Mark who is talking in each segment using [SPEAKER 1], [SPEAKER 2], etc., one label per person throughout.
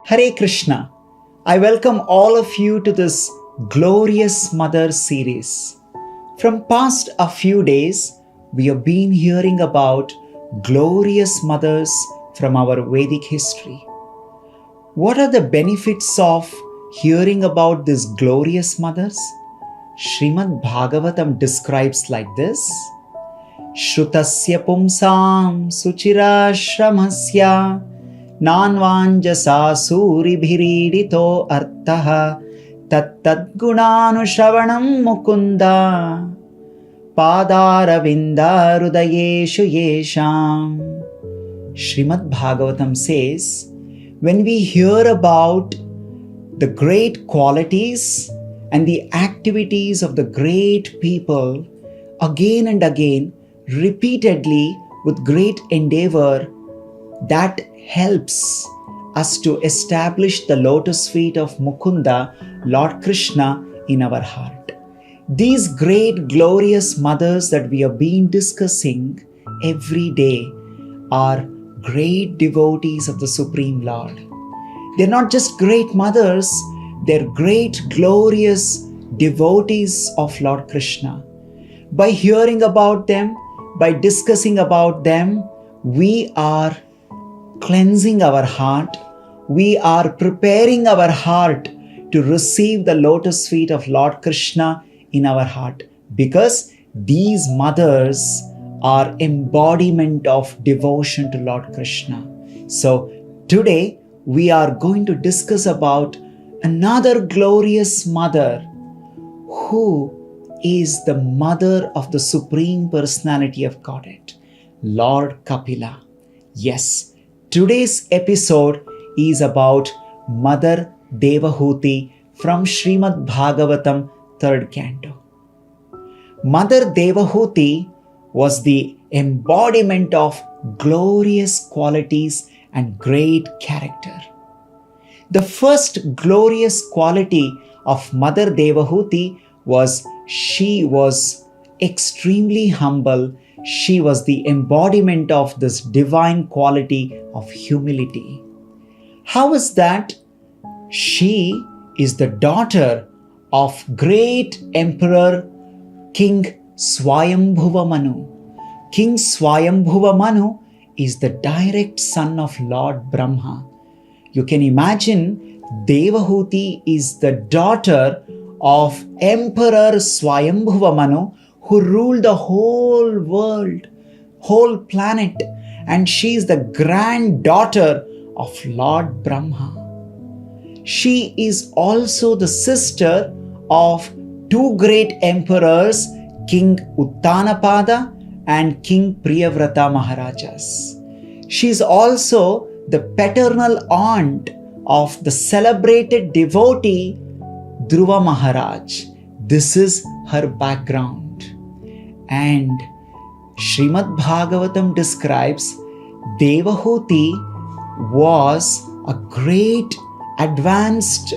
[SPEAKER 1] Hare Krishna. I welcome all of you to this Glorious Mother series. From past a few days, we have been hearing about glorious mothers from our Vedic history. What are the benefits of hearing about these glorious mothers? Srimad Bhagavatam describes like this: Shrutasya pumsam suchirashramasya nanvanjasa suribhiridito artaha tattadgunanushravanam mukunda padaravinda rudayeshu yesham. Srimad Bhagavatam says, when we hear about the great qualities and the activities of the great people again and again, repeatedly with great endeavor, that helps us to establish the lotus feet of Mukunda, Lord Krishna, in our heart. These great glorious mothers that we have been discussing every day are great devotees of the Supreme Lord. They're not just great mothers, they're great glorious devotees of Lord Krishna. By hearing about them, by discussing about them, we are cleansing our heart, we are preparing our heart to receive the lotus feet of Lord Krishna in our heart, because these mothers are embodiment of devotion to Lord Krishna. So today we are going to discuss about another glorious mother who is the mother of the Supreme Personality of Godhead, Lord Kapila. Yes, today's episode is about Mother Devahuti from Srimad Bhagavatam, 3rd canto. Mother Devahuti was the embodiment of glorious qualities and great character. The first glorious quality of Mother Devahuti was she was extremely humble. She was the embodiment of this divine quality of humility. How is that? She is the daughter of great Emperor King Swayambhuva Manu. King Swayambhuva Manu is the direct son of Lord Brahma. You can imagine Devahuti is the daughter of Emperor Swayambhuva Manu, who ruled the whole world, whole planet, and she is the granddaughter of Lord Brahma. She is also the sister of two great emperors, King Uttanapada and King Priyavrata Maharajas. She is also the paternal aunt of the celebrated devotee Dhruva Maharaj. This is her background. And Srimad Bhagavatam describes Devahuti was a great advanced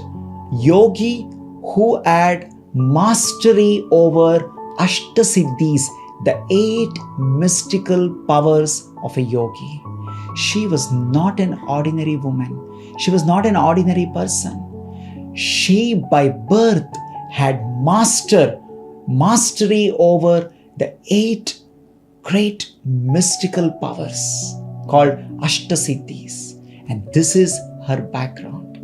[SPEAKER 1] yogi who had mastery over Ashtasiddhis, the 8 mystical powers of a yogi. She was not an ordinary woman. She was not an ordinary person. She by birth had mastery over the 8 great mystical powers called Ashtasiddhis. And this is her background.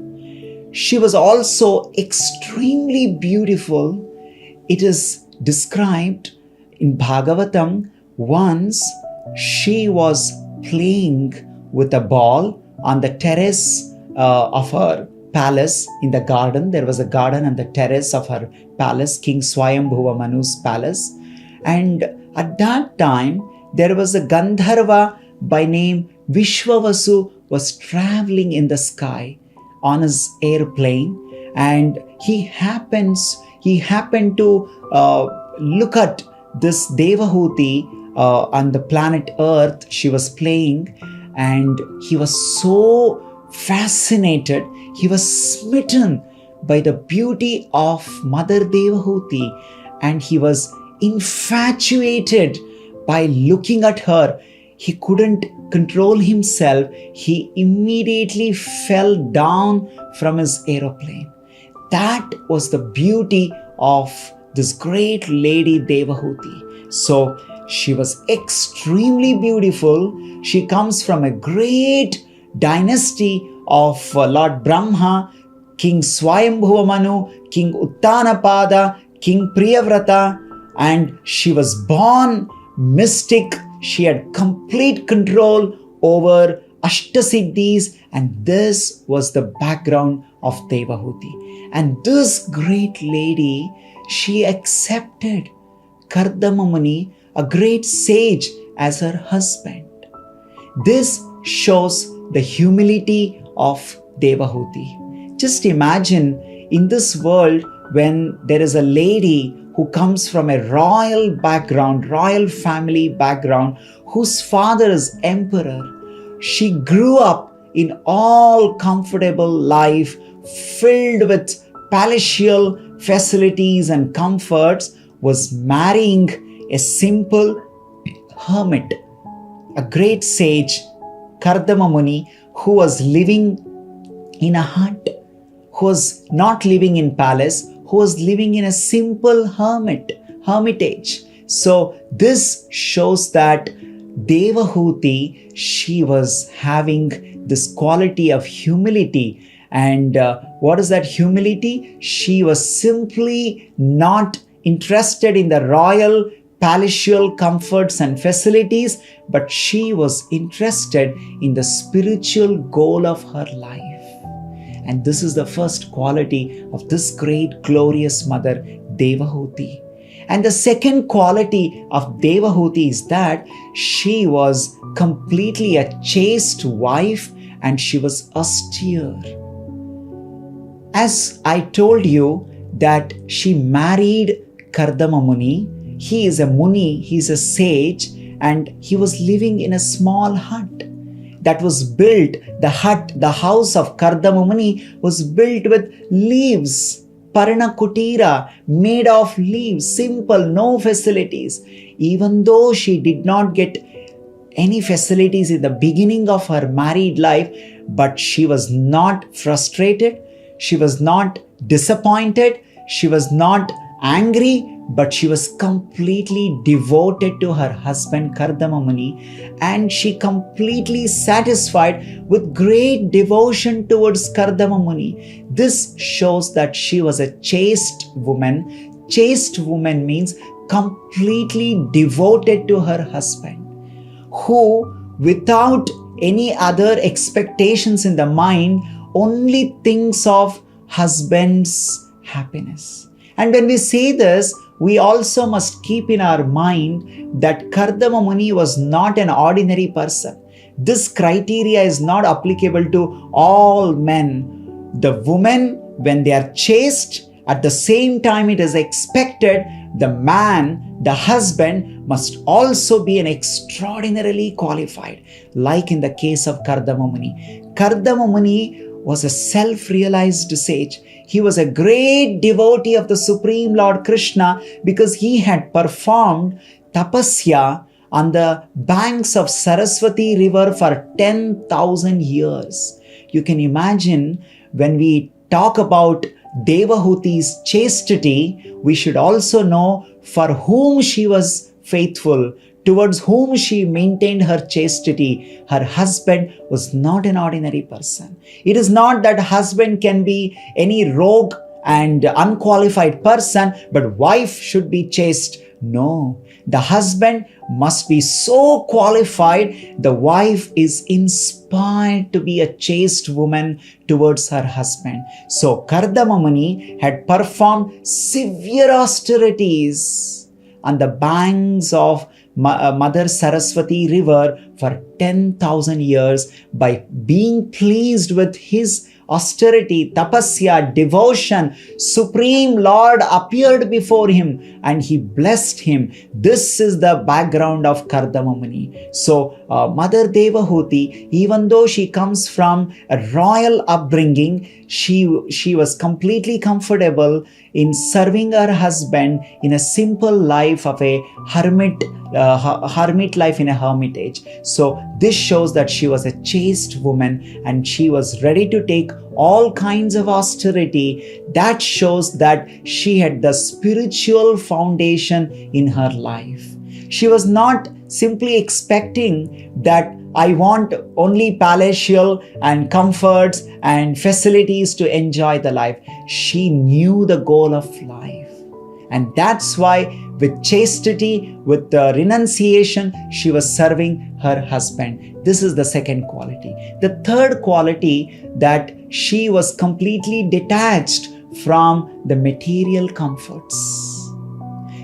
[SPEAKER 1] She was also extremely beautiful. It is described in Bhagavatam, once she was playing with a ball on the terrace of her palace in the garden. There was a garden on the terrace of her palace, King Swayambhuva Manu's palace. And at that time, there was a Gandharva by name Vishwavasu was traveling in the sky on his airplane, and he happened to look at this Devahuti on the planet Earth. She was playing, and he was so fascinated, he was smitten by the beauty of Mother Devahuti, and he was infatuated by looking at her. He couldn't control himself, he immediately fell down from his aeroplane. That was the beauty of this great lady Devahuti. So she was extremely beautiful. She comes from a great dynasty of Lord Brahma, King Swayambhuva Manu, King Uttanapada, King Priyavrata, and she was born mystic. She had complete control over Ashtasiddhis, and this was the background of Devahuti. And this great lady, she accepted Kardama Muni, a great sage, as her husband. This shows the humility of Devahuti. Just imagine in this world when there is a lady who comes from a royal background, royal family background, whose father is emperor. She grew up in all comfortable life, filled with palatial facilities and comforts, was marrying a simple hermit, a great sage, Kardama Muni, who was living in a hut, who was not living in palace, who was living in a simple hermitage. So this shows that Devahuti, she was having this quality of humility. And what is that humility? She was simply not interested in the royal palatial comforts and facilities, but she was interested in the spiritual goal of her life. And this is the first quality of this great glorious mother, Devahuti. And the second quality of Devahuti is that she was completely a chaste wife and she was austere. As I told you that she married Kardama Muni, he is a Muni, he is a sage, and he was living in a small hut that was built. The house of Kardama Muni was built with leaves, Parana Kutira, made of leaves, simple, no facilities. Even though she did not get any facilities in the beginning of her married life, but she was not frustrated, she was not disappointed, she was not angry, but she was completely devoted to her husband Kardama Muni, and she completely satisfied with great devotion towards Kardama Muni. This shows that she was a chaste woman. Chaste woman means completely devoted to her husband, who without any other expectations in the mind only thinks of husband's happiness. And when we say this, we also must keep in our mind that Kardama Muni was not an ordinary person. This criteria is not applicable to all men. The women, when they are chaste, at the same time it is expected the man, the husband, must also be an extraordinarily qualified, like in the case of Kardama Muni. Kardama Muni was a self-realized sage. He was a great devotee of the Supreme Lord Krishna because he had performed tapasya on the banks of Saraswati river for 10,000 years. You can imagine, when we talk about Devahuti's chastity, we should also know for whom she was faithful, towards whom she maintained her chastity. Her husband was not an ordinary person. It is not that husband can be any rogue and unqualified person, but wife should be chaste. No, the husband must be so qualified. The wife is inspired to be a chaste woman towards her husband. So Kardama Muni had performed severe austerities on the banks of Mother Saraswati river for 10,000 years by being pleased with his austerity, tapasya, devotion, Supreme Lord appeared before him and he blessed him. This is the background of Kardama Muni. So Mother Devahuti, even though she comes from a royal upbringing, she was completely comfortable in serving her husband in a simple life of a hermit life in a hermitage. So this shows that she was a chaste woman and she was ready to take all kinds of austerity. That shows that she had the spiritual foundation in her life. She was not simply expecting that I want only palatial and comforts and facilities to enjoy the life. She knew the goal of life. And that's why with chastity, with the renunciation, she was serving her husband. This is the second quality. The third quality, that she was completely detached from the material comforts.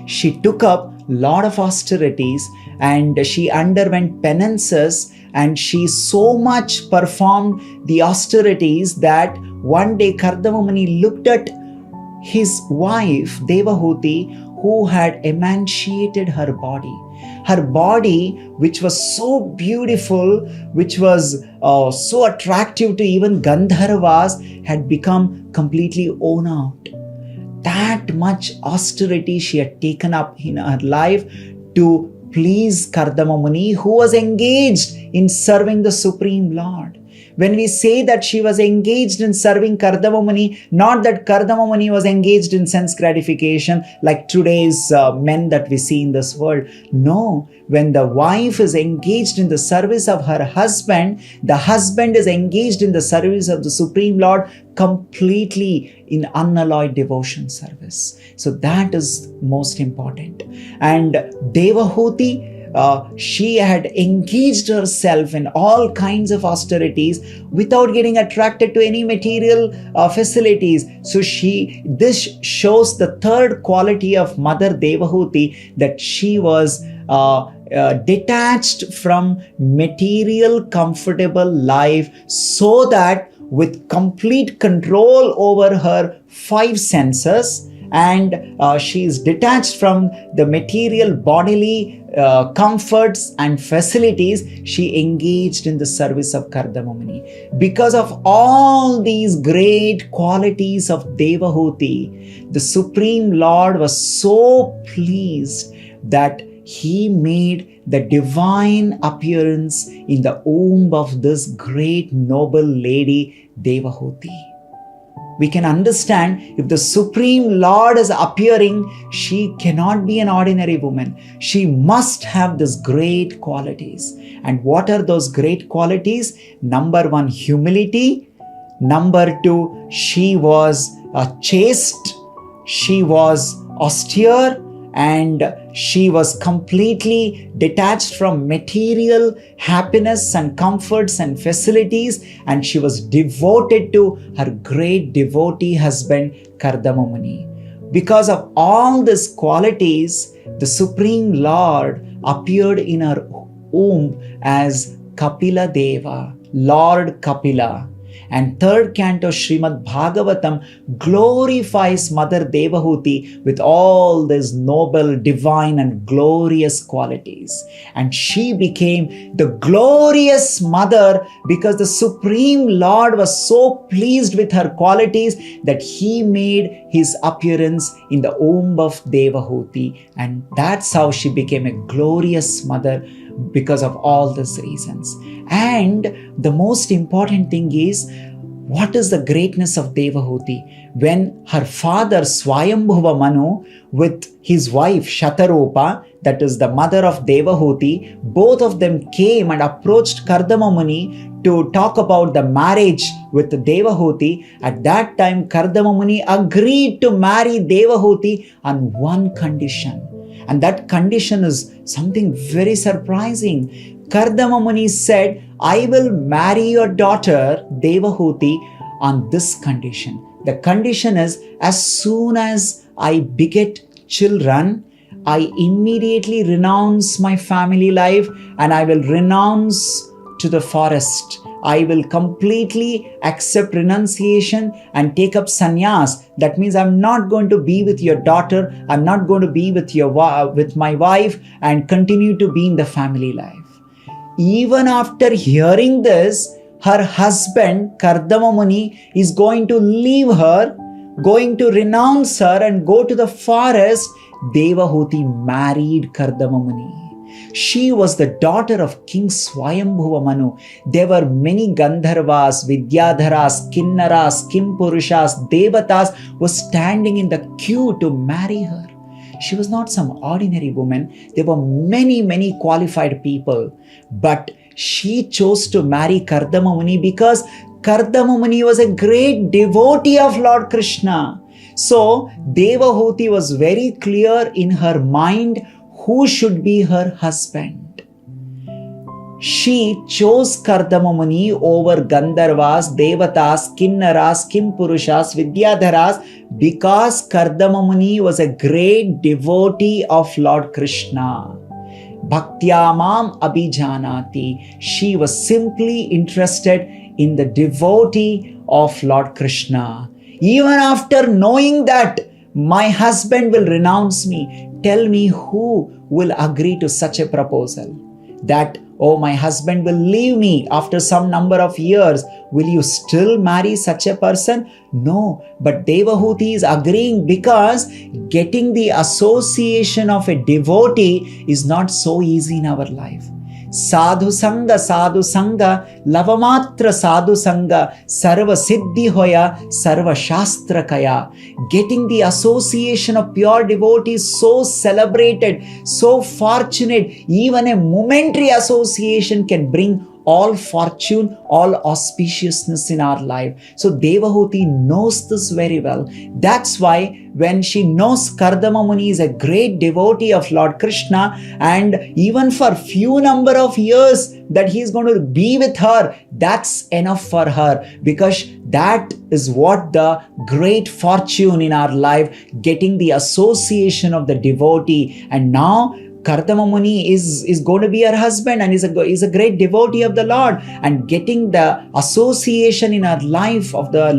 [SPEAKER 1] She took up a lot of austerities and she underwent penances, and she so much performed the austerities that one day Kardama Muni looked at his wife Devahuti, who had emaciated her body. Her body, which was so beautiful, which was so attractive to even Gandharvas, had become completely worn out. That much austerity she had taken up in her life to please Kardama Muni, who was engaged in serving the Supreme Lord. When we say that she was engaged in serving Kardama Muni, not that Kardama Muni was engaged in sense gratification like today's men that we see in this world. No, when the wife is engaged in the service of her husband, the husband is engaged in the service of the Supreme Lord completely in unalloyed devotion service. So that is most important. And Devahuti, she had engaged herself in all kinds of austerities without getting attracted to any material facilities. So this shows the third quality of Mother Devahuti, that she was detached from material comfortable life, so that with complete control over her five senses, and she is detached from the material bodily comforts and facilities, she engaged in the service of Kardama Muni. Because of all these great qualities of Devahuti, the Supreme Lord was so pleased that he made the divine appearance in the womb of this great noble lady Devahuti. We can understand, if the Supreme Lord is appearing, she cannot be an ordinary woman. She must have these great qualities. And what are those great qualities? Number one, humility. Number two, she was chaste. She was austere. And she was completely detached from material happiness and comforts and facilities, and she was devoted to her great devotee husband Kardama Muni. Because of all these qualities, the Supreme Lord appeared in her womb as Kapila Deva, Lord Kapila. And third canto Srimad Bhagavatam glorifies Mother Devahuti with all these noble, divine and glorious qualities. And she became the glorious mother because the Supreme Lord was so pleased with her qualities that he made his appearance in the womb of Devahuti. And that's how she became a glorious mother, because of all these reasons. And the most important thing is, what is the greatness of Devahuti? When her father Swayambhuva Manu with his wife Shatarupa, that is the mother of Devahuti, both of them came and approached Kardama Muni to talk about the marriage with Devahuti. At that time, Kardama Muni agreed to marry Devahuti on one condition. And that condition is something very surprising. Kardama Muni said, I will marry your daughter Devahuti on this condition. The condition is, as soon as I beget children, I immediately renounce my family life and I will renounce to the forest. I will completely accept renunciation and take up sannyas. That means I'm not going to be with your daughter. I'm not going to be with my wife and continue to be in the family life. Even after hearing this, her husband Kardama Muni is going to leave her, going to renounce her and go to the forest. Devahuti married Kardama Muni. She was the daughter of King Swayambhuva Manu. There were many Gandharvas, Vidyadharas, Kinnaras, Kimpurushas, Devatas were standing in the queue to marry her. She was not some ordinary woman. There were many qualified people. But she chose to marry Kardama Muni because Kardama Muni was a great devotee of Lord Krishna. So Devahuti was very clear in her mind who should be her husband. She chose Kardama Muni over Gandharvas, Devatas, Kinnaras, Kimpurushas, Vidyadharas because Kardama Muni was a great devotee of Lord Krishna. Bhaktya mam abhijanati. She was simply interested in the devotee of Lord Krishna. Even after knowing that my husband will renounce me, tell me who will agree to such a proposal? That, oh, my husband will leave me after some number of years. Will you still marry such a person? No, but Devahuti is agreeing because getting the association of a devotee is not so easy in our life. Sadhu Sangha, Lavamatra Sadhu Sangha, Sarva Siddhi Hoya, Sarva Shastra Kaya. Getting the association of pure devotees so celebrated, so fortunate, even a momentary association can bring all fortune, all auspiciousness in our life. So Devahuti knows this very well. That's why when she knows Kardama Muni is a great devotee of Lord Krishna, and even for few number of years that he is going to be with her, that's enough for her, because that is what the great fortune in our life, getting the association of the devotee. And now Kardama Muni is going to be her husband and is a great devotee of the Lord, and getting the association in her life of the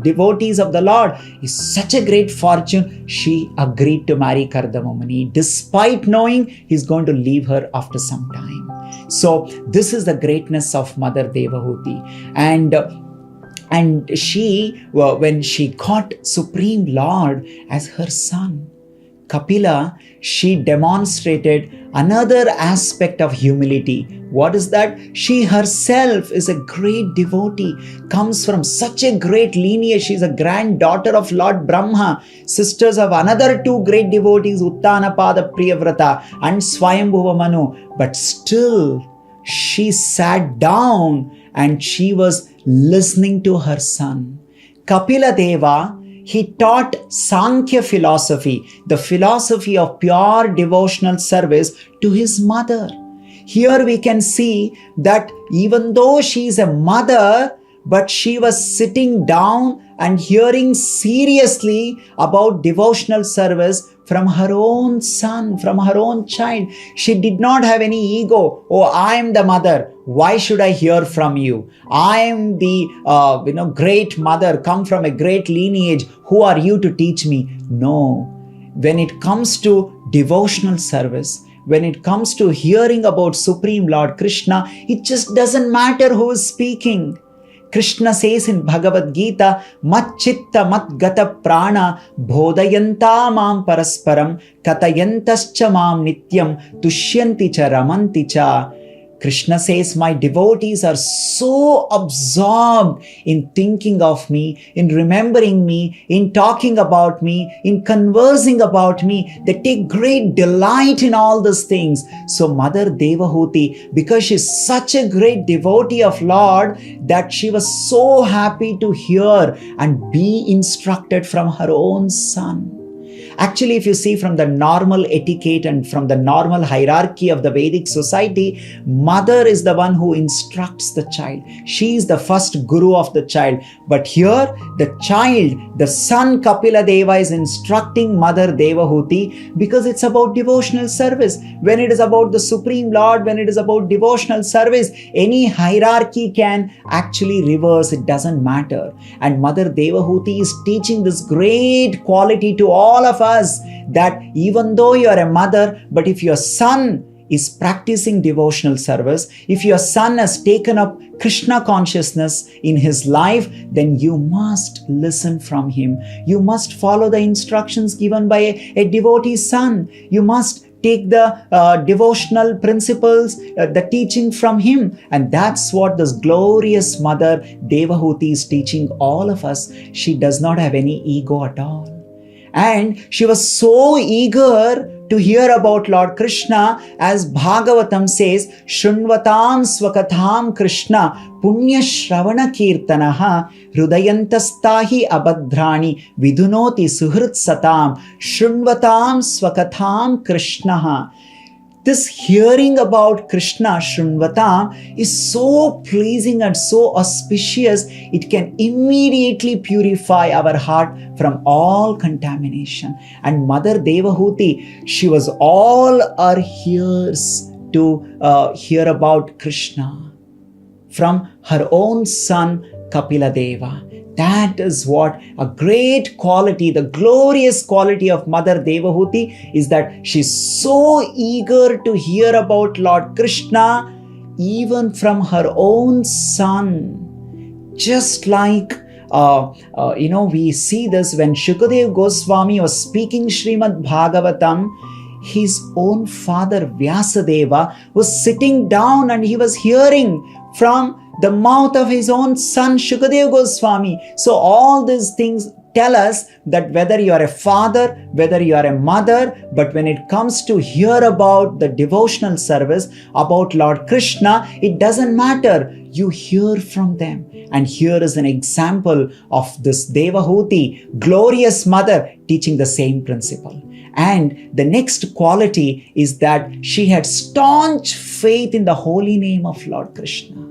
[SPEAKER 1] devotees of the Lord is such a great fortune. She agreed to marry Kardama Muni despite knowing he's going to leave her after some time. So this is the greatness of Mother Devahuti. And she, when she got Supreme Lord as her son, Kapila, she demonstrated another aspect of humility. What is that? She herself is a great devotee, comes from such a great lineage. She is a granddaughter of Lord Brahma, sisters of another two great devotees, Uttanapada Priyavrata and Swayambhuva Manu. But still, she sat down and she was listening to her son. Kapila Deva, he taught Sankhya philosophy, the philosophy of pure devotional service, to his mother. Here we can see that even though she is a mother, but she was sitting down and hearing seriously about devotional service from her own son, from her own child. She did not have any ego. Oh, I am the mother. Why should I hear from you? I am the great mother, come from a great lineage. Who are you to teach me? No. When it comes to devotional service, when it comes to hearing about Supreme Lord Krishna, it just doesn't matter who is speaking. Krishna says in Bhagavad Gita, Mat chitta mat gata prana bodhayanta mam parasparam katayantascha mam nityam tushyanti cha ramanti cha. Krishna says, my devotees are so absorbed in thinking of me, in remembering me, in talking about me, in conversing about me. They take great delight in all these things. So Mother Devahuti, because she's such a great devotee of Lord, that she was so happy to hear and be instructed from her own son. Actually, if you see from the normal etiquette and from the normal hierarchy of the Vedic society, mother is the one who instructs the child. She is the first guru of the child. But here, the child, the son Kapila Deva is instructing mother Devahuti because it's about devotional service. When it is about the Supreme Lord, when it is about devotional service, any hierarchy can actually reverse. It doesn't matter. And mother Devahuti is teaching this great quality to all of us, that even though you are a mother, but if your son is practicing devotional service, if your son has taken up Krishna consciousness in his life, then you must listen from him. You must follow the instructions given by a devotee son. You must take the devotional principles, the teaching from him. And that's what this glorious mother Devahuti is teaching all of us. She does not have any ego at all. And she was so eager to hear about Lord Krishna, as Bhagavatam says, Shunvatam Swakatham Krishna Punya Shravana Kirtanaha Hrudayantastahi Abhadrani Vidunoti Suhrit Satam Shunvatam Swakatham Krishnaha. This hearing about Krishna, Shunvatam, is so pleasing and so auspicious, it can immediately purify our heart from all contamination. And Mother Devahuti, she was all her ears to hear about Krishna from her own son Kapila Deva. That is what a great quality, the glorious quality of Mother Devahuti is, that she's so eager to hear about Lord Krishna even from her own son. Just like, we see this when Shukadev Goswami was speaking Srimad Bhagavatam, his own father Vyasadeva was sitting down and he was hearing from the mouth of his own son Shukadev Goswami. So all these things tell us that whether you are a father, whether you are a mother, but when it comes to hear about the devotional service, about Lord Krishna, it doesn't matter. You hear from them. And here is an example of this Devahuti, glorious mother, teaching the same principle. And the next quality is that she had staunch faith in the holy name of Lord Krishna.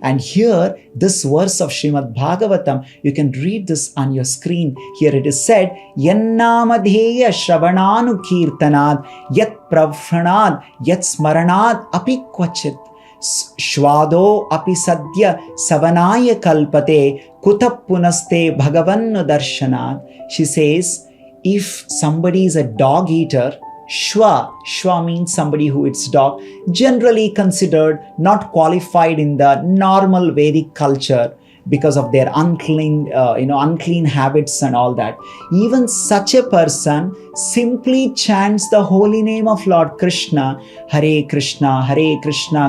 [SPEAKER 1] And here, this verse of Srimad Bhagavatam, you can read this on your screen. Here it is said, Yannamadheya Shravananu Kirtanad Yat Pravranad Yat Smaranad Api Kvachit Shvado Api Sadya Savanaya Kalpate Kutap Punaste Bhagavan Darshanad. She says, if somebody is a dog eater, Shwa means somebody who eats dog, generally considered not qualified in the normal Vedic culture because of their unclean habits and all that. Even such a person simply chants the holy name of Lord Krishna, Hare Krishna,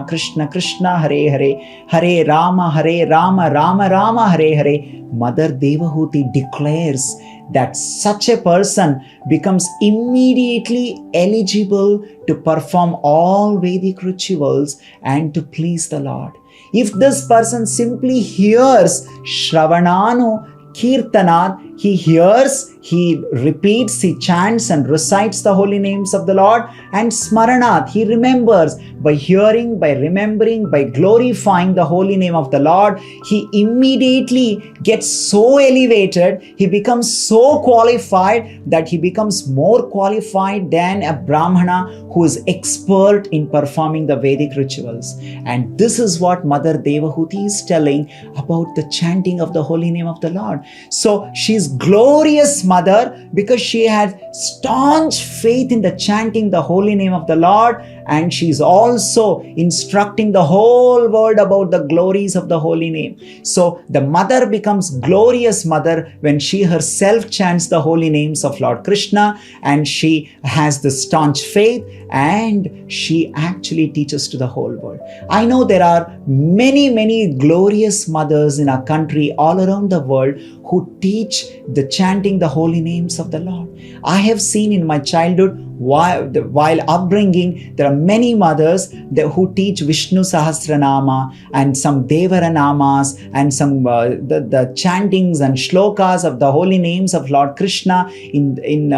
[SPEAKER 1] Krishna Krishna, Hare Hare, Hare Rama, Rama Rama, Hare Hare. Mother Devahuti declares that such a person becomes immediately eligible to perform all Vedic rituals and to please the Lord. If this person simply hears Shravananu Kirtanat, he hears, he repeats, he chants and recites the holy names of the Lord, and Smaranat, he remembers. By hearing, by remembering, by glorifying the holy name of the Lord, he immediately gets so elevated, he becomes so qualified that he becomes more qualified than a Brahmana who is expert in performing the Vedic rituals. And this is what Mother Devahuti is telling about the chanting of the holy name of the Lord. So she's glorious mother because she had staunch faith in the chanting the holy name of the Lord, and she's also instructing the whole world about the glories of the holy name. So the mother becomes glorious mother when she herself chants the holy names of Lord Krishna, and she has the staunch faith and she actually teaches to the whole world. I know there are many glorious mothers in our country all around the world who teach the chanting the holy names of the Lord. I have seen in my childhood while upbringing, there are many mothers who teach Vishnu Sahasranama and some Devaranamas and some the chantings and shlokas of the holy names of Lord Krishna in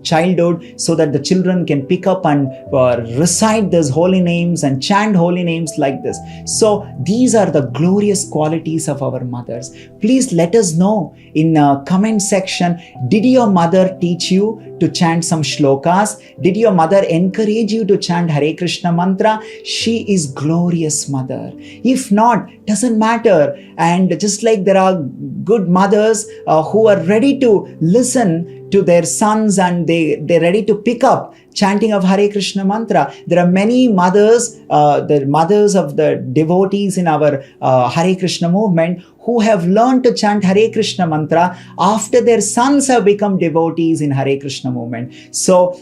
[SPEAKER 1] childhood, so that the children can pick up and recite these holy names and chant holy names like this. So these are the glorious qualities of our mothers. Please let us know in comment section, did your mother teach you to chant some shlokas? Did your mother encourage you to chant Hare Krishna mantra? She is glorious mother. If not, doesn't matter. And just like there are good mothers who are ready to listen to their sons and they're ready to pick up chanting of Hare Krishna mantra. There are many mothers, the mothers of the devotees in our Hare Krishna movement, who have learned to chant Hare Krishna mantra after their sons have become devotees in Hare Krishna movement. So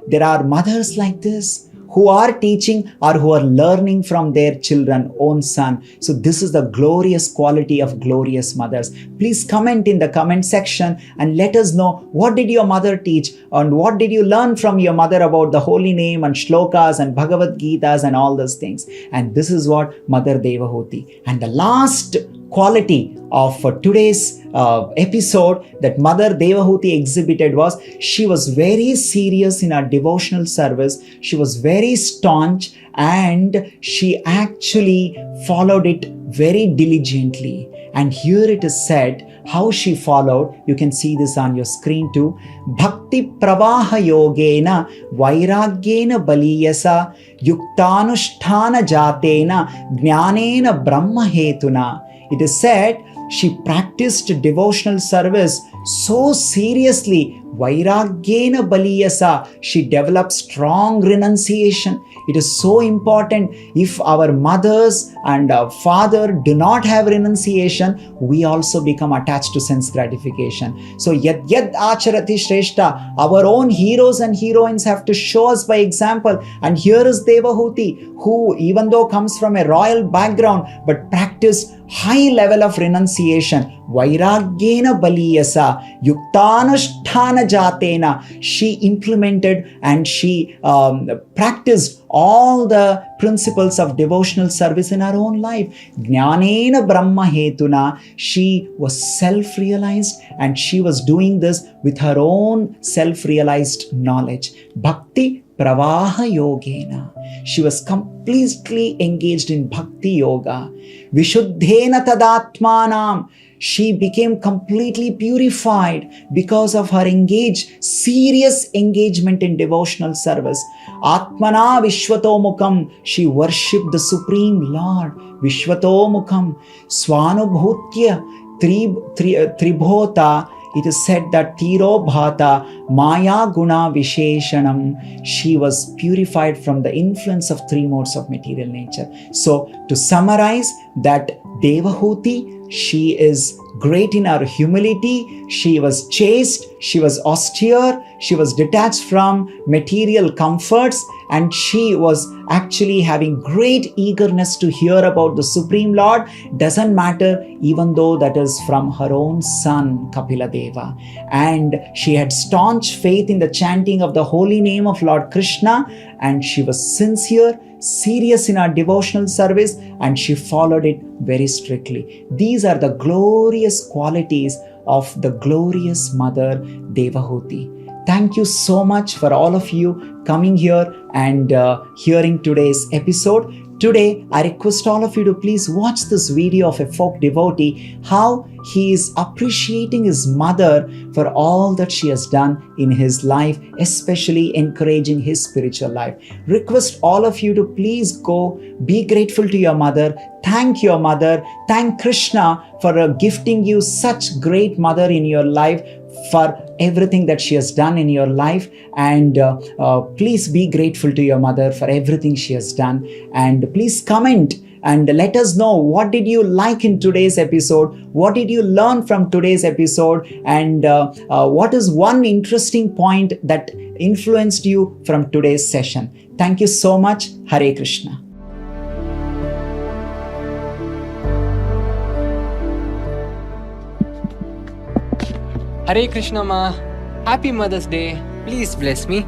[SPEAKER 1] there are mothers like this who are teaching or who are learning from their children, own son. So this is the glorious quality of glorious mothers. Please comment in the comment section and let us know, what did your mother teach and what did you learn from your mother about the holy name and shlokas and Bhagavad Gitas and all those things. And this is what Mother Devahuti. And the last quality of today's episode that Mother Devahuti exhibited was, she was very serious in her devotional service. She was very staunch and she actually followed it very diligently. And here it is said how she followed. You can see this on your screen too. Bhakti pravaha yogena vairagyena baliyasa yuktanusthana jatena jnanena brahma hetuna. It is said she practiced devotional service so seriously. Vairagyena baliyasa. She developed strong renunciation. It is so important. If our mothers and our father do not have renunciation, we also become attached to sense gratification. So yad acharati shrestha. Our own heroes and heroines have to show us by example. And here is Devahuti, who even though comes from a royal background, but practiced high level of renunciation. Vairagyena baliyasa yuktanusthana jatena. She implemented and she practiced all the principles of devotional service in her own life. Jnanena brahma hetuna. She was self-realized and she was doing this with her own self-realized knowledge. Bhakti pravaha yogena. She was completely engaged in bhakti yoga. Vishuddhena tadatmanam. She became completely purified because of her serious engagement in devotional service. Atmana Vishwatomukam. She worshipped the Supreme Lord. Vishwatomukam. Swanubhutya Tribhota. It is said that Tiro Bhata Maya Guna Visheshanam. She was purified from the influence of three modes of material nature. So to summarize, that Devahuti, she is great in her humility. She was chaste, she was austere, she was detached from material comforts, and she was actually having great eagerness to hear about the Supreme Lord. Doesn't matter, even though that is from her own son Kapila Deva. And she had staunch faith in the chanting of the holy name of Lord Krishna, and she was sincere, serious in her devotional service, and she followed it very strictly. These are the glorious qualities of the glorious Mother Devahuti. Thank you so much for all of you coming here and hearing today's episode. Today, I request all of you to please watch this video of a folk devotee, how he is appreciating his mother for all that she has done in his life, especially encouraging his spiritual life. Request all of you to please go, be grateful to your mother, thank your mother, thank Krishna for gifting you such great mother in your life, for everything that she has done in your life, and please be grateful to your mother for everything she has done. And please comment and let us know, what did you like in today's episode, what did you learn from today's episode, and what is one interesting point that influenced you from today's session. Thank you so much. Hare Krishna.
[SPEAKER 2] Hare Krishna Ma, happy Mother's Day. Please bless me.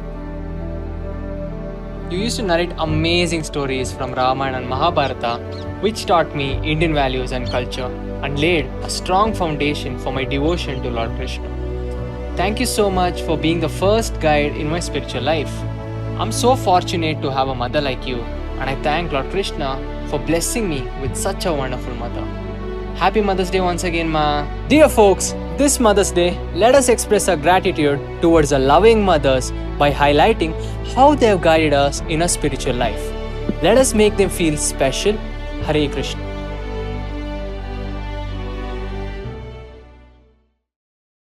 [SPEAKER 2] You used to narrate amazing stories from Ramayana and Mahabharata, which taught me Indian values and culture and laid a strong foundation for my devotion to Lord Krishna. Thank you so much for being the first guide in my spiritual life. I'm so fortunate to have a mother like you, and I thank Lord Krishna for blessing me with such a wonderful mother. Happy Mother's Day once again, Ma. Dear folks, this Mother's Day, let us express our gratitude towards our loving mothers by highlighting how they have guided us in our spiritual life. Let us make them feel special. Hare Krishna.